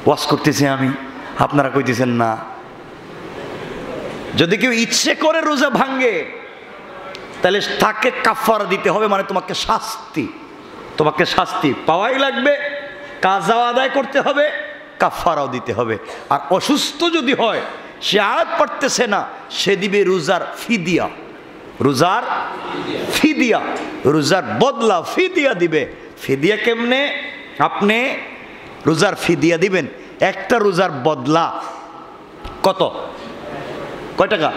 ওয়াজ করতেছি আমি, আপনারা কইতেছেন না। যদি কেউ ইচ্ছে করে রোজা ভাঙ্গে তাহলে তাকে কাফারা দিতে হবে, মানে তোমাকে শাস্তি পাওয়াই লাগবে, কাজা আদায় করতে হবে, কাফারাও দিতে হবে। আর অসুস্থ যদি হয়, সে আর পারতেছে না, সে দিবে রোজার বদলা ফিদিয়া দিবে। ফিদিয়া কেমনে? আপনি রোজার ফিদিয়া দিবেন, একটা রোজার বদলা কয় টাকা?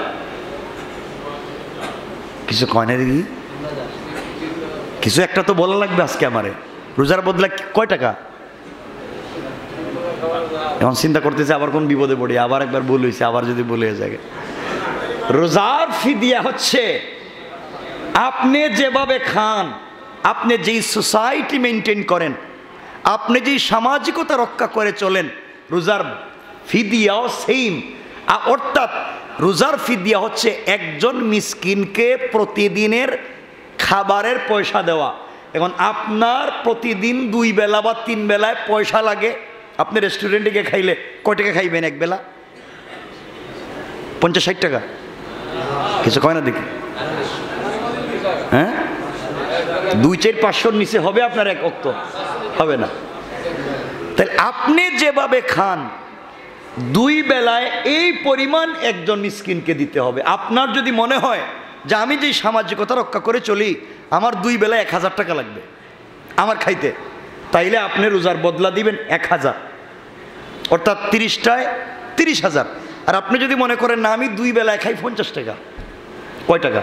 কিছু কয় না দেখি, কিছু একটা তো বলা লাগবে আজকে আমারে। রোজার বদলা কয় টাকা? এখন চিন্তা করতেছে আবার কোন বিপদে পড়ি, আবার একবার ভুল হয়েছে, আবার যদি বলে যায়। রোজার ফিদিয়া হচ্ছে আপনি যেভাবে খান, আপনি যেই সোসাইটি মেনটেন করেন, আপনি যেই সামাজিকতা রক্ষা করে চলেন, রোজার ফিদিয়াও সেম। অর্থাৎ রোজার ফিদিয়া হচ্ছে একজন মিসকিনকে প্রতিদিনের খাবারের পয়সা দেওয়া। এখন আপনার প্রতিদিন 2 বেলা বা 3 বেলায় পয়সা লাগে। আপনি রেস্টুরেন্টে গিয়ে খাইলে কয় টাকা খাইবেন এক বেলা? 50-60 টাকা? কিছু কয় না দেখি, হ্যাঁ? 2-4-500 নিচে হবে আপনার এক ওয়াক্ত? হবে না। তাহলে আপনি যেভাবে খান 2 বেলায় এই পরিমাণ একজন মিসকিনকে দিতে হবে। আপনার যদি মনে হয় যে আমি যে সামাজিকতা রক্ষা করে চলি, আমার 2 বেলায় 1000 টাকা লাগবে আমার খাইতে, তাইলে আপনি রোজার বদলা দিবেন 1000, অর্থাৎ 30টায় 30,000। আর আপনি যদি মনে করেন না আমি 2 বেলায় খাই 50 টাকা, কয় টাকা?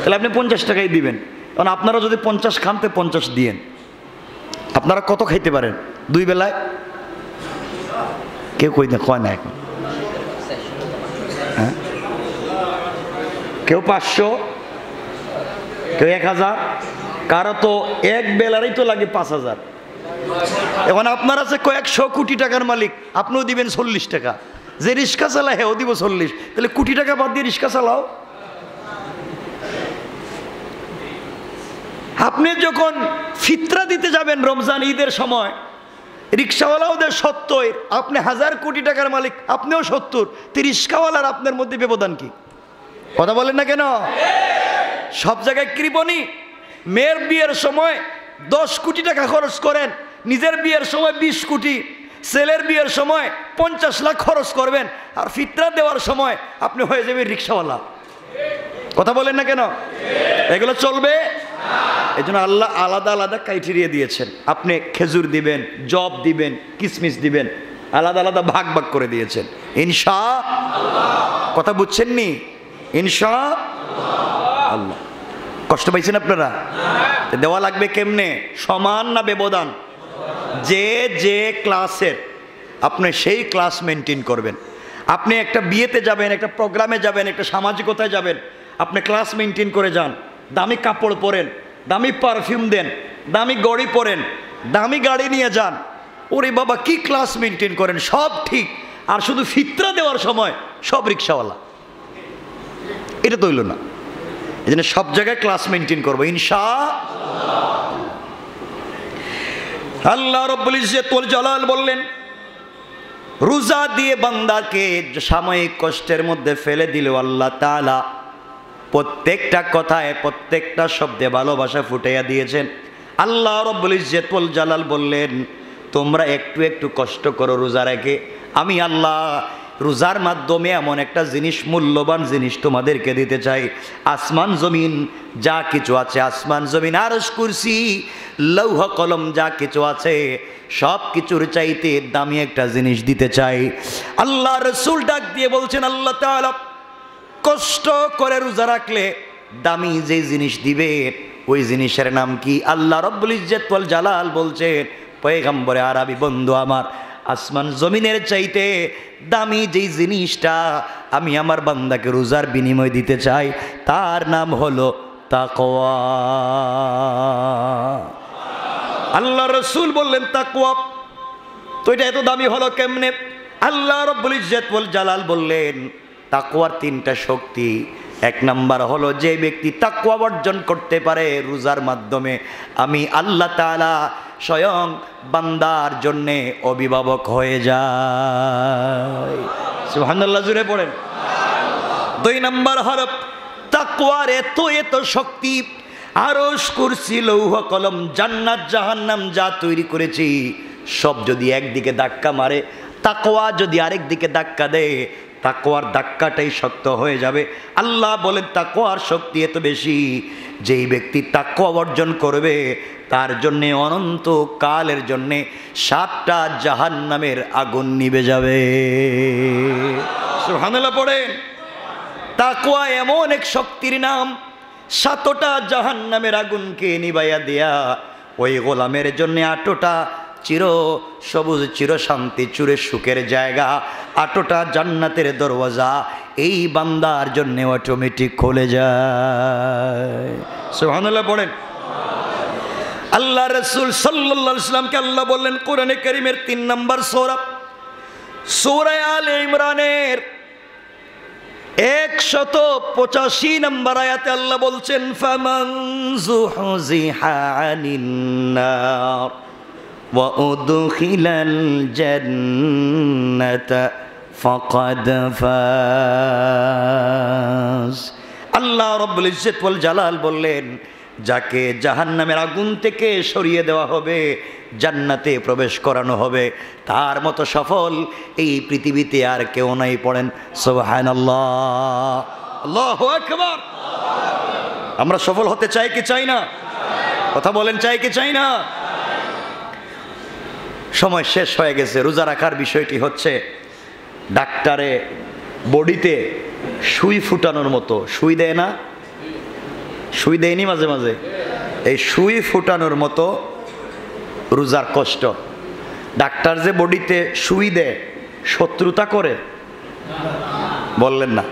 তাহলে আপনি 50 টাকাই দিবেন। কারণ আপনারা যদি 50 খানতে 50 দিয়েন, আপনারা কত খাইতে পারেন 2 বেলায়? কেউ কয় না এখন, হ্যাঁ? কেউ 500, কেউ 1000, কারো তো এক বেলারই তো লাগে 5000। এখন আপনার আছে কয়েকশো কোটি টাকার মালিক, আপনিও দিবেন 40 টাকা। যে রিক্সা চালায় হেও দিব 40, তাহলে কোটি টাকা বাদ দিয়ে রিক্সা চালাও। আপনি যখন ফিতরা দিতে যাবেন রমজান ঈদের সময়, রিক্সাওয়ালাও দেয় 70, আপনি 1000 কোটি টাকার মালিক, আপনিও 70, তো রিক্সাওয়ালার আপনার মধ্যে ব্যবধান কি? কথা বলেন না কেন? সব জায়গায় কৃপণী। মেয়ের বিয়ের সময় 10 কোটি টাকা খরচ করেন, নিজের বিয়ের সময় 20 কোটি, ছেলের বিয়ের সময় 50 লাখ খরচ করবেন, আর ফিতরা দেওয়ার সময় আপনি হয়ে যাবেন রিক্সাওয়ালা। কথা বলেন না কেন? এগুলো চলবে? এই জন্য আল্লাহ আলাদা আলাদা ক্রাইটেরিয়া দিয়েছেন। আপনি খেজুর দিবেন, জব দিবেন, কিসমিস দিবেন, আলাদা আলাদা ভাগ ভাগ করে দিয়েছেন। ইনশাআল্লাহ। কথা বুঝছেন নি? ইনশাআল্লাহ। কষ্ট পাইছেন আপনারা? দেওয়া লাগবে কেমনে? সমান না ব্যবধান? যে যে ক্লাসের, আপনি সেই ক্লাস মেনটেন করবেন। আপনি একটা বিয়েতে যাবেন, একটা প্রোগ্রামে যাবেন, একটা সামাজিকতায় যাবেন, আপনি ক্লাস মেনটেন করে যান। দামি কাপড় পরেন, দামি পারফিউম দেন, দামি গড়ি পরেন, দামি গাড়ি নিয়ে যান। ওরে বাবা কি ক্লাস মেনটেন করেন, সব ঠিক। আর শুধু ফিতরা দেওয়ার সময় সব রিক্সাওয়ালা, এটা তো হইল না। এই জন্য সব জায়গায় ক্লাস মেনটেন করবো ইনশাআল্লাহ। আল্লাহ রাব্বুল ইজ্জত ওয়াল জালাল বললেন, রোজা দিয়ে বান্দাকে সাময়িক কষ্টের মধ্যে ফেলে দিলেও আল্লাহ তাআলা প্রত্যেকটা কথায়, প্রত্যেকটা শব্দে ভালোবাসা ফুটাইয়া দিয়েছেন। আল্লাহ রাব্বুল ইজ্জত ওয়াল জালাল বললেন, তোমরা একটু একটু কষ্ট করো রোজা রেখে, আমি আল্লাহ রোজার মাধ্যমে এমন একটা জিনিস, মূল্যবান জিনিস তোমাদেরকে দিতে চাই। আসমান জমিন যা কিছু আছে, আসমান জমিন আরশ কুরসি লৌহ কলম যা কিছু আছে, সব কিছুর চাইতে দামি একটা জিনিস দিতে চাই। আল্লাহ রাসূল ডাক দিয়ে বলছেন, আল্লাহ তাআলা কষ্ট করে রোজা রাখলে দামি যে জিনিস দিবে, ওই জিনিসের নাম কি? আল্লাহ রাব্বুল ইজ্জত ওয়াল জালাল বলছেন, পয়গম্বরে আরবি বন্ধু আমার, আসমান জমিনের চাইতে দামি যেই জিনিসটা আমি আমার বান্দাকে রোজার বিনিময় দিতে চাই, তার নাম হলো তাকওয়া। আল্লাহ রাসূল বললেন তাকওয়া। তো এটা এত দামি হলো কেমনে? আল্লাহ রাব্বুল ইজ্জত ওয়াল জালাল বললেন, তাকওয়ার 3টা শক্তি। 1 নাম্বার হলো, যে ব্যক্তি তাকওয়া অর্জন করতে পারে রোজার মাধ্যমে, আমি আল্লাহ তাআলা স্বয়ং বান্দার জন্যে অভিভাবক হয়ে যায়। সুবহানাল্লাহ, জুড়ে পড়েন। 2 নম্বর হরফ তাকওয়ার এত এত শক্তি, আরশ, কুরসি, লৌহ কলম, জান্নাত জাহান্নাম যা তৈরি করেছি সব যদি একদিকে ধাক্কা মারে, তাকওয়া যদি আরেক দিকে ধাক্কা দেয়, তাকওয়ার ধাক্কাটাই শক্ত হয়ে যাবে। আল্লাহ বলেন তাকওয়ার শক্তি এত বেশি, যেই ব্যক্তি তাকওয়া অর্জন করবে তার জন্যে অনন্ত কালের জন্যে 7টা জাহান্নামের আগুন নিভে যাবে। সুবহানাল্লাহ পড়েন। তাকওয়া এমন এক শক্তির নাম, 7টা জাহান্নামের আগুনকে নিভাইয়া দেয়া ওই গোলামের জন্য 8টা চির সবুজ, চির শান্তি, চির সুখের জায়গা, 8টা জান্নাতের দরওয়াজা এই বান্দার জন্য অটোমেটিক খুলে যায়। সুবহানাল্লাহ পড়েন। আল্লাহ রাসূল সাল্লাল্লাহু আলাইহি ওয়াসাল্লামকে আল্লাহ বললেন কোরআনে কারীমের 3 নম্বর সূরা, সূরা আলে ইমরানের 185 নম্বর আয়াতে আল্লাহ বলছেন ফামান যুহজিহা আনিন নার ওয়া উদখিলাল জান্নাতা ফাকাদ ফাজ। আল্লাহ রাব্বুল ইজ্জত ওয়াল জালাল বললেন যাকে জাহান্নামের আগুন থেকে সরিয়ে দেওয়া হবে, জান্নাতে প্রবেশ করানো হবে, তার মতো সফল এই পৃথিবীতে আর কেউ নাই। পড়েন সুবহানাল্লাহ, আল্লাহু আকবার। আমরা সফল হতে চাই কি চাই না? কথা বলেন, চাই কি চাই না? সময় শেষ হয়ে গেছে। রোজা রাখার বিষয়টি হচ্ছে ডাক্তারে বডিতে সুই ফুটানোর মতো, সুই দেয় না? সুই দেয়নি মাঝে মাঝে? এই সুই ফুটানোর মতো রোজার কষ্ট। ডাক্তার যে বডিতে সুই দেয় শত্রুতা করে? বললেন না।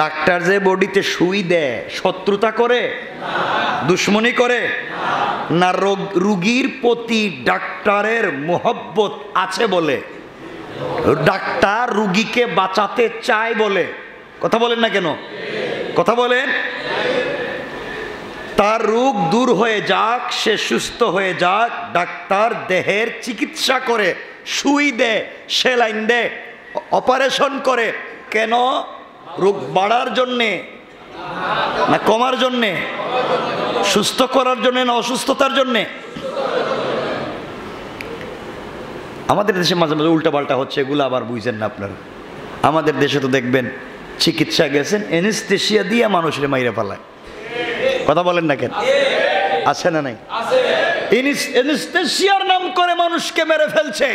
ডাক্তার যে বডিতে সুই দেয় শত্রুতা করে, দুশ্মনী করে না? রোগীর প্রতি ডাক্তারের মোহব্বত আছে বলে, ডাক্তার রোগীকে বাঁচাতে চায় বলে। কথা বলেন না কেন? কথা বলেন। তার রোগ দূর হয়ে যাক, সে সুস্থ হয়ে যাক, ডাক্তার দেহের চিকিৎসা করে, সুই দেয়, সেলাইন দেয়, অপারেশন করে। কেন? রোগ বাড়ার জন্যে না কমার জন্যে? সুস্থ করার জন্যে না অসুস্থতার জন্যে? আমাদের দেশে মাঝে মাঝে উল্টাপাল্টা হচ্ছে, এগুলো আবার বুঝছেন না আপনারা। আমাদের দেশে তো দেখবেন চিকিৎসা গেছেন, অ্যানেস্থেসিয়া দিয়ে মানুষের মাইরে ফেলায়। কথা বলেন না কেন? আছে না নাই? অ্যানেস্থেসিয়ার নাম করে মানুষকে মেরে ফেলছে,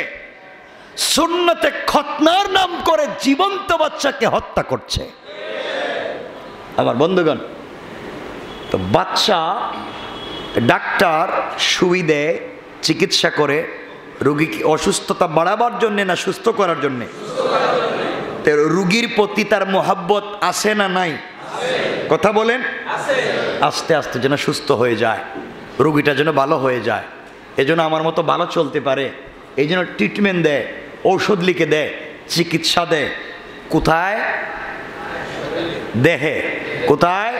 সুন্নতে খতনার নাম করে জীবন্ত বাচ্চাকে হত্যা করছে। আমার বন্ধুগণ, তো বাচ্চা ডাক্তার সুই দেয়, চিকিৎসা করে, রোগীকে অসুস্থতা বাড়াবার জন্যে না সুস্থ করার জন্যে? রোগীর প্রতি তার মোহাব্বত আছে না নাই? কথা বলেন। আস্তে আস্তে যেন সুস্থ হয়ে যায়, রোগীটা যেন ভালো হয়ে যায়, এজন্য আমার মতো ভালো চলতে পারে, এই জন্য ট্রিটমেন্ট দেয়, ঔষধ লিখে দেয়, চিকিৎসা দেয়। কোথায়? দেহে। কোথায়?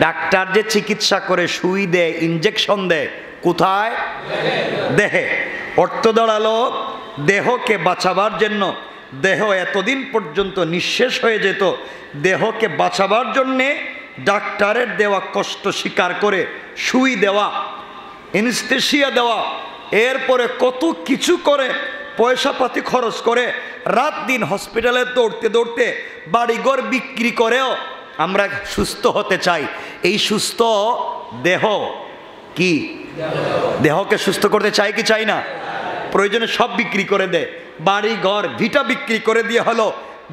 ডাক্তার যে চিকিৎসা করে, সুই দেয়, ইনজেকশন দেয়, কোথায়? দেহে। অর্থ দাঁড়ালো দেহকে বাঁচাবার জন্য, দেহ এতদিন পর্যন্ত নিঃশেষ হয়ে যেত, দেহকে বাঁচাবার জন্যে ডাক্তারের দেওয়া কষ্ট স্বীকার করে সুই দেওয়া, অ্যানেস্থেসিয়া দেওয়া, এরপরে কত কিছু করে, পয়সাপাতি খরচ করে, রাত দিন হসপিটালে দৌড়তে দৌড়তে বাড়িঘর বিক্রি করেও আমরা সুস্থ হতে চাই। এই সুস্থ দেহ কি? দেহকে সুস্থ করতে চাই কি চাই না? প্রয়োজনে সব বিক্রি করে দেয়, বাড়ি ঘর ভিটা বিক্রি করে দিয়ে হলো,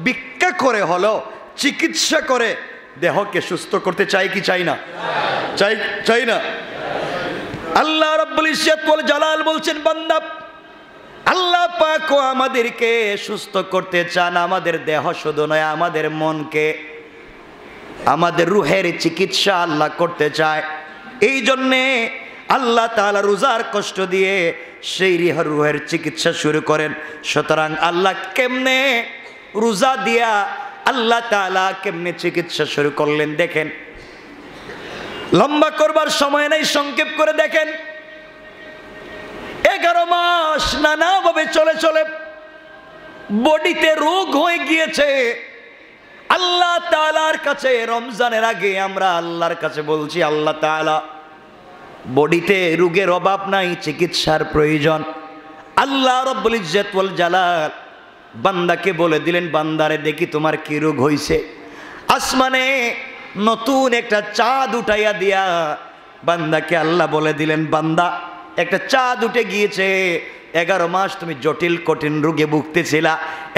ভিক্ষা করে হলো, চিকিৎসা করে দেহকে সুস্থ করতে চাই কি চাই না? চাই, চাই না? আল্লাহ রাব্বুল ইজ্জত ওয়াল জালাল বলছেন বান্দা, আল্লাহ পাক আমাদেরকে সুস্থ করতে চান। আমাদের দেহ শুধু নয়, আমাদের মনকে, আমাদের রুহের চিকিৎসা আল্লাহ করতে চায়। এই জন্যে আল্লাহ তাআলা রোজার কষ্ট দিয়ে সেই রুহের চিকিৎসা শুরু করেন। সুতরাং আল্লাহ কেমনে রোজা দিয়া আল্লাহ তাআলা কেমনে চিকিৎসা শুরু করলেন দেখেন। লম্বা করবার সময় নেই, সংক্ষেপ করে দেখেন। 11 মাস নানাভাবে চলে চলে বডিতে রোগ হয়ে গিয়েছে। আল্লাহ তাআলার কাছে রমজানের আগে আমরা আল্লাহর কাছে বলছি, আল্লাহ তাআলা বডিতে রোগের অভাব নাই, চিকিৎসার প্রয়োজন। আল্লাহ রাব্বুল ইজ্জত ওয়াল জালাল বান্দাকে বলে দিলেন, বান্দারে দেখি তোমার কি রোগ হইছে। আসমানে নতুন একটা চাঁদ উঠাইয়া দিয়া বান্দাকে আল্লাহ বলে দিলেন, বান্দা একটা চাঁদ উঠে গিয়েছে। 11 মাস তুমি জটিল কঠিন রোগে ভুগতেছিলা,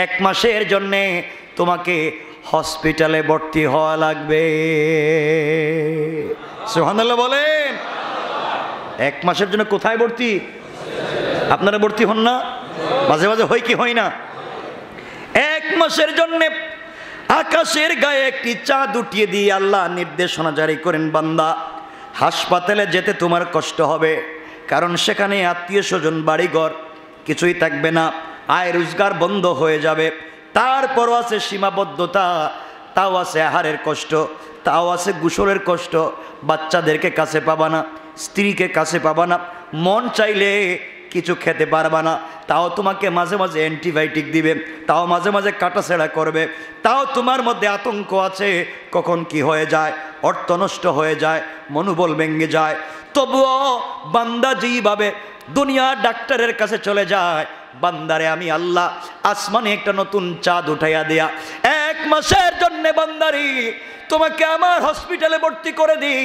1 মাসের জন্যে তোমাকে হসপিটালে ভর্তি হওয়া লাগবে। সুবহানাল্লাহ বলেন। 1 মাসের জন্য কোথায় ভর্তি? আপনারা ভর্তি হন না? মাঝে মাঝে হয় কি হয় না? 1 মাসের জন্য আকাশের গায়ে একটি চাঁদ উঠিয়ে দিয়ে আল্লাহ নির্দেশনা জারি করেন, বান্দা হাসপাতালে যেতে তোমার কষ্ট হবে, কারণ সেখানে আত্মীয় স্বজন বাড়িঘর কিছুই থাকবে না, আয় রোজগার বন্ধ হয়ে যাবে। তারপরও আছে সীমাবদ্ধতা, তাও আছে আহারের কষ্ট, তাও আছে গোসলের কষ্ট, বাচ্চাদেরকে কাছে পাবা না, স্ত্রীকে কাছে পাবা না, মন চাইলে কিছু খেতে পারবা না, তাও তোমাকে মাঝে মাঝে অ্যান্টিবায়োটিক দিবে, তাও মাঝে মাঝে কাটাছেড়া করবে, তাও তোমার মধ্যে আতঙ্ক আছে কখন কি হয়ে যায়, অর্থ নষ্ট হয়ে যায়, মনোবল ভেঙে যায়। তবুও বান্দা যেইভাবে দুনিয়ার ডাক্তারের কাছে চলে যায়, বান্দারে আমি আল্লাহ আসমানে একটা নতুন চাঁদ উঠাইয়া দেয়া 1 মাসের জন্যে বান্দারি তোমাকে আমার হসপিটালে ভর্তি করে দিই,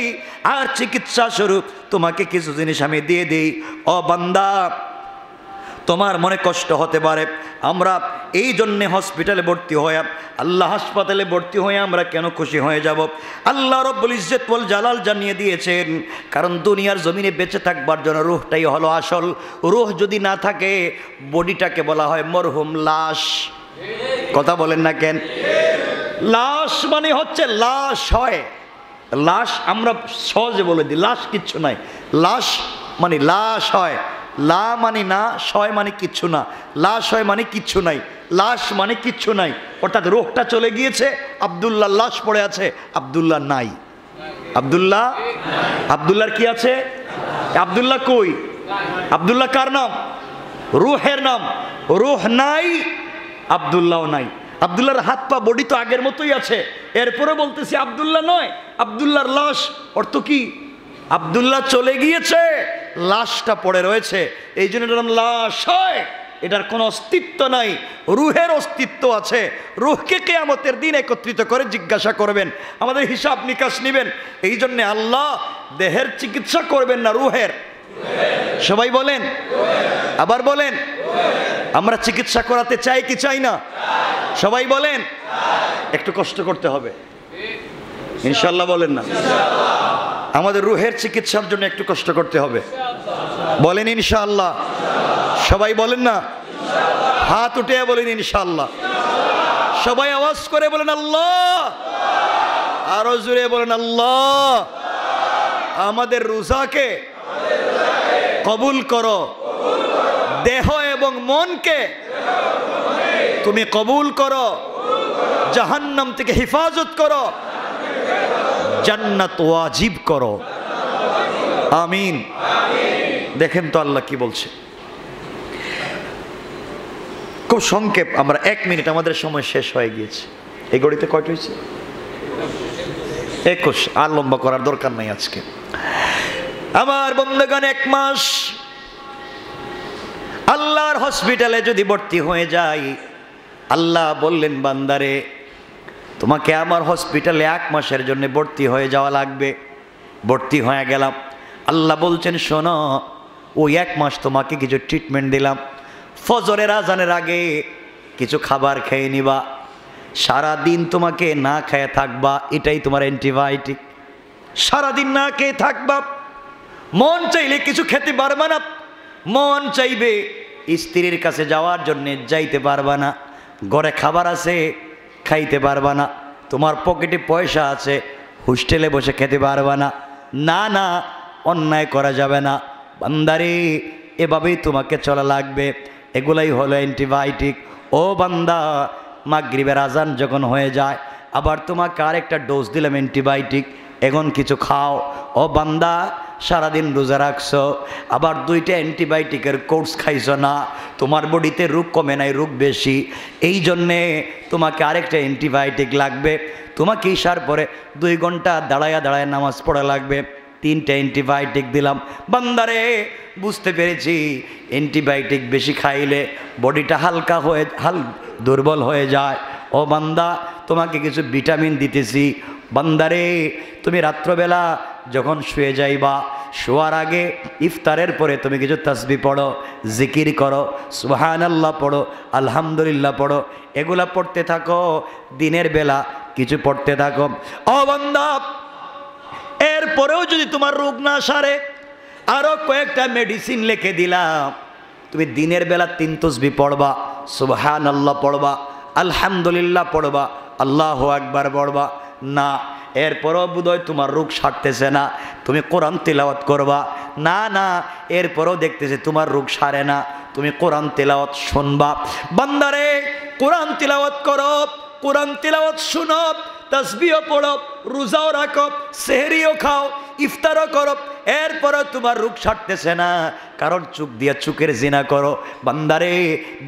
আর চিকিৎসা স্বরূপ তোমাকে কিছু জিনিস আমি দিয়ে দিই। ও বান্দা, তোমার মনে কষ্ট হতে পারে, আমরা এই জন্যে হসপিটালে ভর্তি হয়ে, আল্লাহ হাসপাতালে ভর্তি হয়ে আমরা কেন খুশি হয়ে যাব? আল্লাহ রাব্বুল ইজ্জত ওয়াল জালাল জানিয়ে দিয়েছেন, কারণ দুনিয়ার জমিনে বেঁচে থাকবার জন্য রূহটাই হলো আসল। রূহ যদি না থাকে, বডিটাকে বলা হয় মরহুম লাশ। কথা বলেন না কেন? লাশ মানে হচ্ছে লাশ হয়, লাশ আমরা সহজে বলে দিই, লাশ কিচ্ছু নাই। লাশ মানে লাশ হয়, লা মানে না, শয় মানে কিচ্ছু না, লাশ হয় মানে কিচ্ছু নাই, লাশ মানে কিচ্ছু নাই, অর্থাৎ রোগটা চলে গিয়েছে, আব্দুল্লাহ লাশ পড়ে আছে, আব্দুল্লাহ নাই। আব্দুল্লাহ, আব্দুল্লাহর কি আছে? আব্দুল্লাহ কই? আব্দুল্লাহ কার নাম? রুহের নাম। রুহ নাই, আব্দুল্লাহ নাই। আব্দুল্লাহর হাত পা বডি তো আগের মতোই আছে, এরপরে বলতেছি আব্দুল্লাহ নয়, আব্দুল্লাহর লাশ। অর্থ কি? আব্দুল্লাহ চলে গিয়েছে, লাশটা পড়ে রয়েছে, এই জন্য এটার নাম লাশ হয়। এটার কোনো অস্তিত্ব নাই, রুহের অস্তিত্ব আছে। রুহকে কিয়ামতের দিন একত্রিত করে জিজ্ঞাসা করবেন, আমাদের হিসাব নিকাশ নেবেন। এই জন্যে আল্লাহ দেহের চিকিৎসা করবেন না, রুহের। সবাই বলেন, আবার বলেন। আমরা চিকিৎসা করাতে চাই কি চাই না? সবাই বলেন। একটু কষ্ট করতে হবে ইনশাল্লাহ, বলেন না? আমাদের রুহের চিকিৎসার জন্য একটু কষ্ট করতে হবে, বলেন ইনশাআল্লাহ। সবাই বলেন না? হাত উঠে বলেন ইনশাআল্লাহ। সবাই আওয়াজ করে বলেন আল্লাহ, আরো জোরে বলেন আল্লাহ। আমাদের রোজাকে কবুল করো, দেহ এবং মনকে তুমি কবুল করো, জাহান্নাম থেকে হেফাজত করো, জান্নাত ওয়াজিব করো, আমিন। দেখেন তো আল্লাহ কি বলছে, খুব সংক্ষেপ। আমরা 1 মিনিট, আমাদের সময় শেষ হয়ে গিয়েছে। এই ঘড়িতে কয়টা হয়েছে? 21। আর লম্বা করার দরকার নাই আজকে। আমার বন্ধুগণ, 1 মাস আল্লাহর হসপিটালে যদি ভর্তি হয়ে যাই, আল্লাহ বললেন বান্দারে তোমাকে আমার হসপিটালে 1 মাসের জন্য ভর্তি হয়ে যাওয়া লাগবে। ভর্তি হয়ে গেলাম। আল্লাহ বলছেন শোনো, ওই 1 মাস তোমাকে কিছু ট্রিটমেন্ট দিলাম। ফজরের আজানের আগে কিছু খাবার খেয়ে নিবা, সারাদিন তোমাকে না খেয়ে থাকবা, এটাই তোমার অ্যান্টিবায়োটিক। সারাদিন না খেয়ে থাকবা, মন চাইলে কিছু খেতে পারবা না, মন চাইবে স্ত্রীর কাছে যাওয়ার জন্য যাইতে পারবা না, ঘরে খাবার আছে খাইতে পারবা না, তোমার পকেটে পয়সা আছে হোস্টেলে বসে খেতে পারবা না। না না, অন্যায় করা যাবে না বান্দারে, এভাবেই তোমাকে চলা লাগবে। এগুলাই হলো অ্যান্টিবায়োটিক। ও বান্দা, মাগরিবের আজান যখন হয়ে যায়, আবার তোমাকে আরেকটা ডোজ দিলাম অ্যান্টিবায়োটিক, এখন কিছু খাও। ও বান্দা, সারাদিন রোজা রাখছো, আবার 2টা অ্যান্টিবায়োটিকের কোর্স খাইছো না, তোমার বডিতে রোগ কমে নাই, রোগ বেশি, এই জন্যে তোমাকে আরেকটা অ্যান্টিবায়োটিক লাগবে। তোমাকে ইশার পরে 2 ঘন্টা দাঁড়ায়া দাঁড়ায় নামাজ পড়া লাগবে। 3টা অ্যান্টিবায়োটিক দিলাম। বান্দারে বুঝতে পেরেছি অ্যান্টিবায়োটিক বেশি খাইলে বডিটা হালকা হয়ে দুর্বল হয়ে যায়। ও বান্দা, তোমাকে কিছু ভিটামিন দিতেছি। বান্দারে তুমি রাত্রবেলা যখন শুয়ে যাইবা, শোয়ার আগে ইফতারের পরে তুমি কিছু তাসবিহ পড়ো, জিকির করো, সুবহানাল্লাহ পড়ো, আলহামদুলিল্লাহ পড়ো, এগুলা পড়তে থাকো। দিনের বেলা কিছু পড়তে থাকো। ও বান্দা, এরপরেও যদি তোমার রোগ না সারে, আরো কয়েকটা মেডিসিন লিখে দিলাম। তুমি দিনের বেলা 3 তাসবিহ পড়বা, সুবহানাল্লাহ পড়বা, আলহামদুলিল্লাহ পড়বা, আল্লাহু আকবার পড়বা। না, এরপরও বোধহয় তোমার রোগ সারতেছে না, তুমি কোরআন তিলাওয়াত করবা। না না, এরপরও দেখতেছে তোমার রোগ সারে না, তুমি কোরআন তিলাওয়াত শুনবা। বান্দারে, কোরআন তিলাওয়াত করো, কোরআন তিলাওয়াত শুনো, তাসবিহ পড়ো, রোজাও রাখো, সেহরিও খাও, ইফতারও করো, এরপরও তোমার রোগ সারতেছে না, কারণ চোখ দিয়ে চোখের জিনা করো। বান্দারে,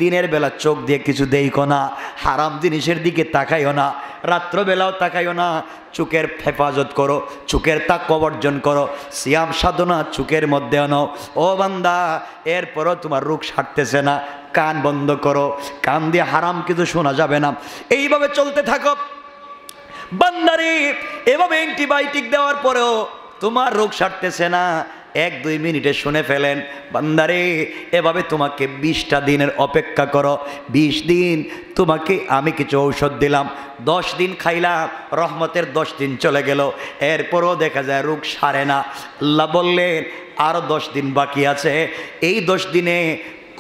দিনের বেলা চোখ দিয়ে কিছু দেখো না, হারাম জিনিসের দিকে তাকাইও না, রাত্রবেলাও তাকাইও না, চোখের হেফাজত করো, চোখের তাকওয়া অর্জন করো, সিয়াম সাধনা চোখের মধ্যে আনো। ও বান্দা, এরপরও তোমার রোগ সারতেছে না, কান বন্ধ করো, কান দিয়ে হারাম কিছু শোনা যাবে না। এইভাবে চলতে থাকো। বান্দারে, এভাবে অ্যান্টিবায়োটিক দেওয়ার পরেও তোমার রোগ সারতেছে না, 1-2 মিনিটে শুনে ফেলেন। বান্দারে, এভাবে তোমাকে 20টা দিনের অপেক্ষা করো। 20 দিন তোমাকে আমি কিছু ঔষধ দিলাম, 10 দিন খাইলাম, রহমতের 10 দিন চলে গেল, এরপরও দেখা যায় রোগ সারে না। আল্লাহ বললেন আরও 10 দিন বাকি আছে। এই 10 দিনে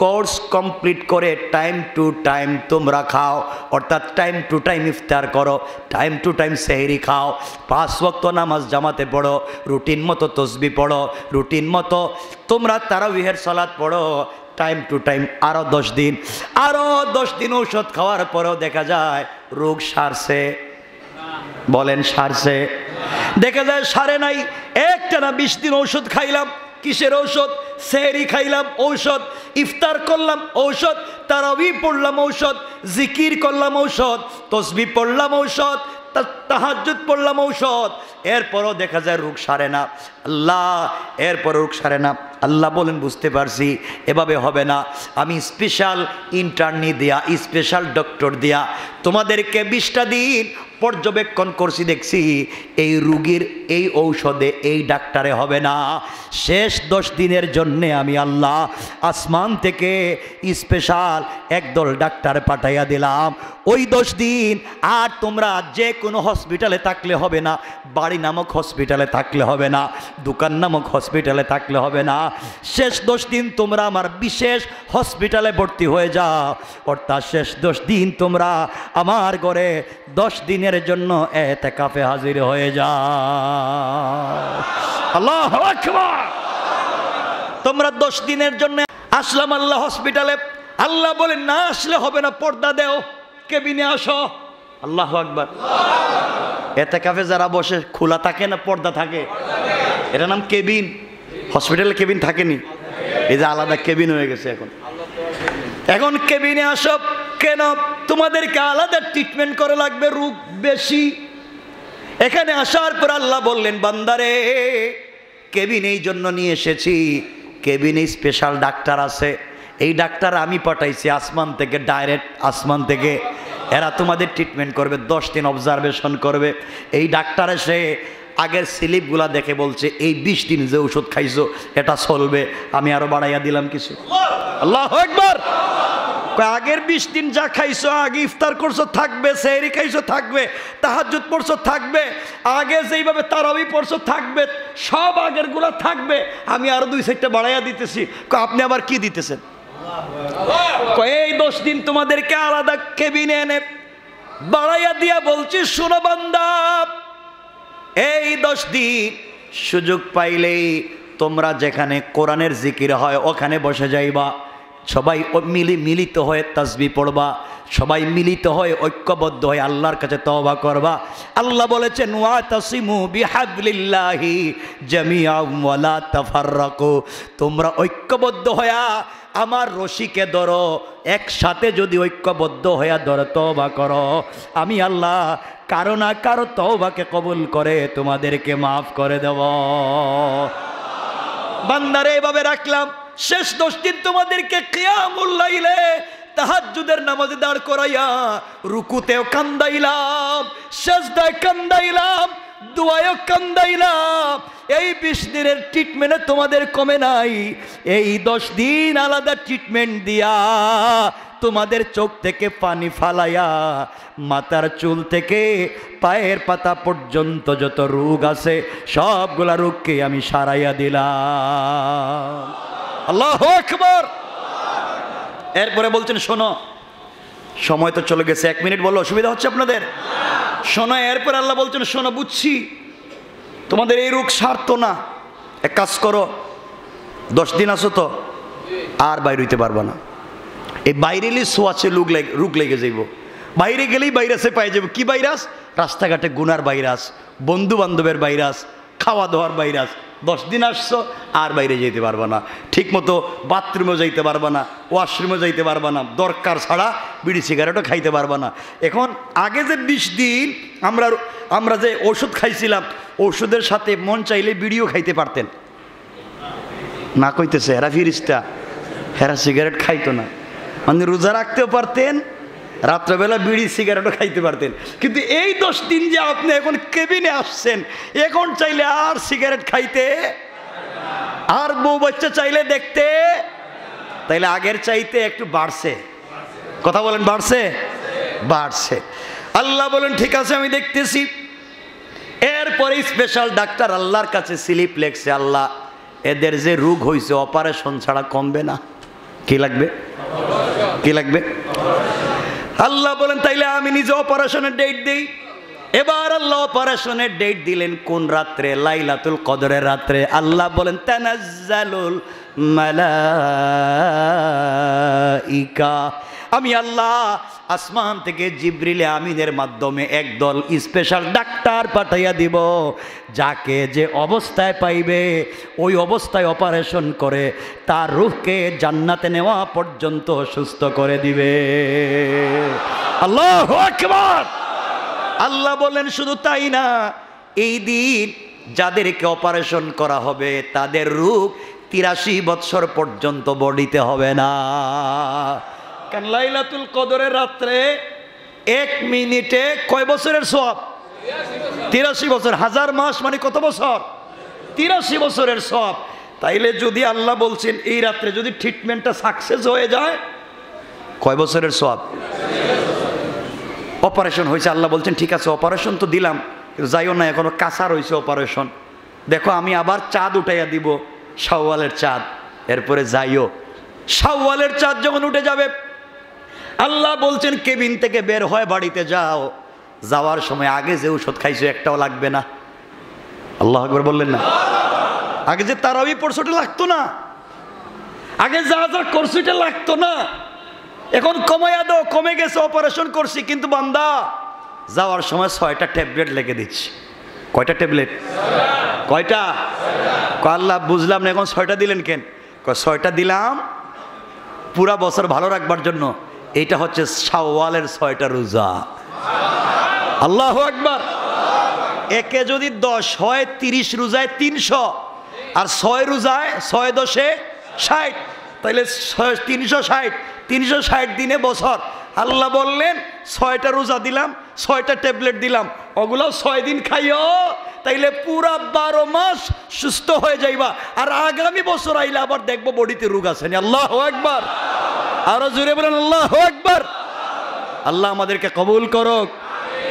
কোর্স কমপ্লিট করে টাইম টু টাইম তোমরা খাও, অর্থাৎ টাইম টু টাইম ইফতার করো, টাইম টু টাইম সেহরি খাও, 5 ওয়াক্ত নামাজ জামাতে পড়ো, রুটিন মতো তসবিহ পড়ো, রুটিন মতো তোমরা তারাবিহের সালাত পড়ো, টাইম টু টাইম। আরও 10 দিন, আরও 10 দিন ঔষধ খাওয়ার পরেও দেখা যায় রোগ সারছে। বলেন সারছে? দেখা যায় সারে নাই। একটানা 20 দিন ঔষধ খাইলাম। কিসের ঔষধ? সেহরি খাইলাম ঔষধ, ইফতার করলাম ঔষধ, তারাবি পড়লাম ঔষধ, জিকির করলাম ঔষধ, তসবিহ পড়লাম ঔষধ, তাহাজ্জুদ পড়লাম ঔষধ, এরপরও দেখা যায় রোগ সারে না। আল্লাহ, এরপর রোগ সারে না। আল্লাহ বলেন বুঝতে পারছি এভাবে হবে না, আমি স্পেশাল ইন্টার্নি দিয়া, স্পেশাল ডক্টর দিয়া তোমাদেরকে 20টা দিন পর্যবেক্ষণ করছি, দেখছি এই রোগীর এই ঔষধে এই ডাক্তারে হবে না। শেষ 10 দিনের জন্যে আমি আল্লাহ আসমান থেকে স্পেশাল একদল ডাক্তার পাঠাইয়া দিলাম। ওই 10 দিন আর তোমরা যে কোনো হসপিটালে থাকলে হবে না, বাড়ি নামক হসপিটালে থাকলে হবে না, দোকান নামক হসপিটালে থাকলে হবে না। শেষ 10 দিন তোমরা আমার বিশেষ হসপিটালে ভর্তি হয়ে যাও, অর্থাৎ শেষ 10 দিন তোমরা আমার ঘরে 10 দিনের জন্য এতেকাফে হাজির হয়ে যাও। আল্লাহু আকবার। তোমরা 10 দিনের জন্য আসলাম আল্লাহ হসপিটালে। আল্লাহ বলেন না আসলে হবে না, পর্দা দেও, কেবিনে আসো। আল্লাহু আকবার। এতেকাফে যারা বসে খোলা থাকে না পর্দা থাকে, এটা নাম কেবিন। হসপিটালে কেবিন থাকেনি, এই যে আলাদা কেবিন হয়ে গেছে এখন। এখন কেবিনে আসো কেন? তোমাদেরকে আলাদা ট্রিটমেন্ট করা লাগবে, রোগ বেশি। এখানে আসার পর আল্লাহ বললেন বান্দারে, কেবিন এই জন্য নিয়ে এসেছি, কেবিনে স্পেশাল ডাক্তার আছে, এই ডাক্তার আমি পাঠাইছি আসমান থেকে, ডাইরেক্ট আসমান থেকে। এরা তোমাদের ট্রিটমেন্ট করবে, 10 দিন অবজারভেশন করবে। এই ডাক্তার এসে আগের স্লিপগুলা দেখে বলছে এই 20 দিন যে ওষুধ খাইছো এটা চলবে, আমি আরো বাড়াইয়া দিলাম কিছু। আল্লাহু আকবার। আগের 20 দিন যা খাইছো, আগে ইফতার করছো থাকবে, সেহরি খাইছো থাকবে, তাহাজ্জুদ পড়ছো থাকবে, আগে যেইভাবে তারাবি পড়ছো থাকবে, সব আগের গুলা থাকবে, আমি আরো 2-4টা বাড়াইয়া দিতেছি। আপনি আবার কি দিতেছেন? এই 10 দিন তোমাদেরকে আলাদা কেবিনে এনে বাড়াইয়া দিয়া বলছি, শোনো বান্দা, এই 10 দিন সুযোগ পাইলেই তোমরা যেখানে কোরআনের জিকির হয় ওখানে বসে যাইবা, সবাই মিলিত হয়ে তাসবিহ পড়বা, সবাই মিলিত হয়ে ঐক্যবদ্ধ হয়ে আল্লাহর কাছে তওবা করবা। আল্লাহ বলেছেন ওয়াতাসিমু বিহাবলিল্লাহি জামিআন ওয়া লা তাফাররাকু, তোমরা ঐক্যবদ্ধ হয়ে আমার রশিকে ধরো, একসাথে যদি ঐক্যবদ্ধ হয়ে ধরো তওবা করো, আমি আল্লাহ কারো না কারো তওবাকে কবুল করে তোমাদেরকে মাফ করে দেব। বান্দারে এভাবে রাখলাম, শেষ 10 দিন তোমাদেরকে কিয়ামুল লাইলে তাহাজ্জুদের নামাজে দাঁড় করাইয়া রুকুতেও কান্দাইলাম, সিজদায় কান্দাইলাম, দুয়ায়ও কান্দাইলাম। এই 20 দিনের ট্রিটমেন্টে তোমাদের কমে নাই, এই 10 দিন আলাদা ট্রিটমেন্ট দিয়া তোমাদের চোখ থেকে পানি ফালাইয়া মাথার চুল থেকে পায়ের পাতা পর্যন্ত যত রোগ আছে সবগুলা রোগকে আমি সারাইয়া দিলাম। আল্লাহু আকবার। এরপরে বলছেন শোনো, সময় তো চলে গেছে, 1 মিনিট বললো অসুবিধা হচ্ছে আপনাদের? শোনো, এরপর আল্লাহ বলছেন শোনো, বুঝছি তোমাদের এই রোগ সারতো না, এক কাজ করো, 10 দিন আসো তো আর বাইরে হইতে পারবা না। এই বাইরে এলে সোয়াচে রোগ লেগে যাইব, বাইরে গেলেই ভাইরাসে পাই যাব। কি ভাইরাস? রাস্তাঘাটে গুনার ভাইরাস, বন্ধু বান্ধবের ভাইরাস, খাওয়া দাওয়ার ভাইরাস। 10 দিন আসছো আর বাইরে যেতে পারবা না, ঠিক মতো বাথরুমেও যাইতে পারবা না, ওয়াশরুমে যাইতে পারবা না, দরকার ছাড়া বিড়ি সিগারেটও খাইতে পারবা না। এখন আগে যে 20 দিন আমরা যে ওষুধ খাইছিলাম, ওষুধের সাথে মন চাইলে বিড়িও খাইতে পারতেন না, কইতেছে হেরা ফিরিস্তা, হেরা সিগারেট খাইতো না, মানে রোজা রাখতেও পারতেন, রাত্রবেলা বিড়ি সিগারেটও খাইতে পারতেন। কিন্তু এই 10 দিন যে আপনি এখন কেবিনে আসছেন, এখন চাইলে আর সিগারেট খাইতে, আর বউ বাচ্চা চাইলে দেখতে, তাইলে আগের চাইতে একটু বাড়ছে। কথা বলেন, বাড়ছে? বাড়ছে। আল্লাহ বলেন ঠিক আছে আমি দেখতেছি। এরপরে স্পেশাল ডাক্তার আল্লাহর কাছে স্লিপ লেখছে, আল্লাহ এদের যে রোগ হয়েছে অপারেশন ছাড়া কমবে না, কি লাগবে? কি লাগবে? আল্লাহ বলেন তাইলে আমি নিজে অপারেশনের ডেট দেই। এবার আল্লাহ অপারেশনের ডেট দিলেন কোন রাত্রে? লাইলাতুল কদরের রাত্রে। আল্লাহ বলেন তানাজ্জালুল মালাইকা, আমি আল্লাহ আসমান থেকে জিবরিল আমিনের মাধ্যমে একদল স্পেশাল ডাক্তার পাঠাইয়া দিব, যাকে যে অবস্থায় পাইবে ওই অবস্থায় অপারেশন করে তার রূহকে জান্নাতে নেওয়া পর্যন্ত সুস্থ করে দিবে। আল্লাহু আকবার। আল্লাহ বলেন শুধু তাই না, এই দিন যাদেরকে অপারেশন করা হবে তাদের রূহ 83 বৎসর পর্যন্ত বডিতে হবে না। কারণ লাইলাতুল কদরের রাত্রে 1 মিনিটে কয় বছরের সওয়াব? 83 বছর। 1000 মাস মানে কত বছর? 83 বছরের সওয়াব। তাইলে যদি আল্লাহ বলছেন এই রাত্রে যদি ট্রিটমেন্টটা সাকসেস হয়ে যায়, কয় বছরের সওয়াব? অপারেশন হয়েছে, আল্লাহ বলছেন ঠিক আছে অপারেশন তো দিলাম, যাইও না, এখনো কাঁচা রয়েছে অপারেশন, দেখো আমি আবার চাঁদ উঠাইয়া দিব, শাওয়ালের চাঁদ, এরপরে যাইও। শাওয়ালের চাঁদ যখন উঠে যাবে, আল্লাহ বলছেন কেবিন থেকে বের হয়ে বাড়িতে যাও, যাওয়ার সময় আগে যে ঔষধ খাইছো একটাও লাগবে না। আল্লাহ আকবার বললেন না? আগে যে তারাবি পড়ছো ওটা লাগতো না, আগে যা যা করছো এটা লাগতো না, এখন কমাইয়া দাও, কমে গেছে, অপারেশন করছি। কিন্তু বান্দা যাওয়ার সময় 6টা ট্যাবলেট লিখে দিচ্ছি। কয়টা ট্যাবলেট? কয়টা? আল্লাহ বুঝলাম না, এখন 6টা দিলেন কেন? 6টা দিলাম পুরা বছর ভালো রাখবার জন্য। এইটা হচ্ছে শাওয়ালের 6টা রোজা। আল্লাহু আকবার। একে যদি 10 হয়, 30 রোজায় 300, আর 6 রোজায় 6 10 60, তাইলে 360, 360 দিনে বছর। আল্লাহ বললেন 6টা রোজা দিলাম, 6টা ট্যাবলেট দিলাম, ওগুলো 6 দিন খাইও, তাইলে পুরা 12 মাস সুস্থ হয়ে যাইবা। আর আগামী বছর আইলে আবার দেখবো বডিতে রোগ আছে। আল্লাহু আকবার। আরো জোরে বলেন আল্লাহু আকবার। আল্লাহ আমাদেরকে কবুল করুক।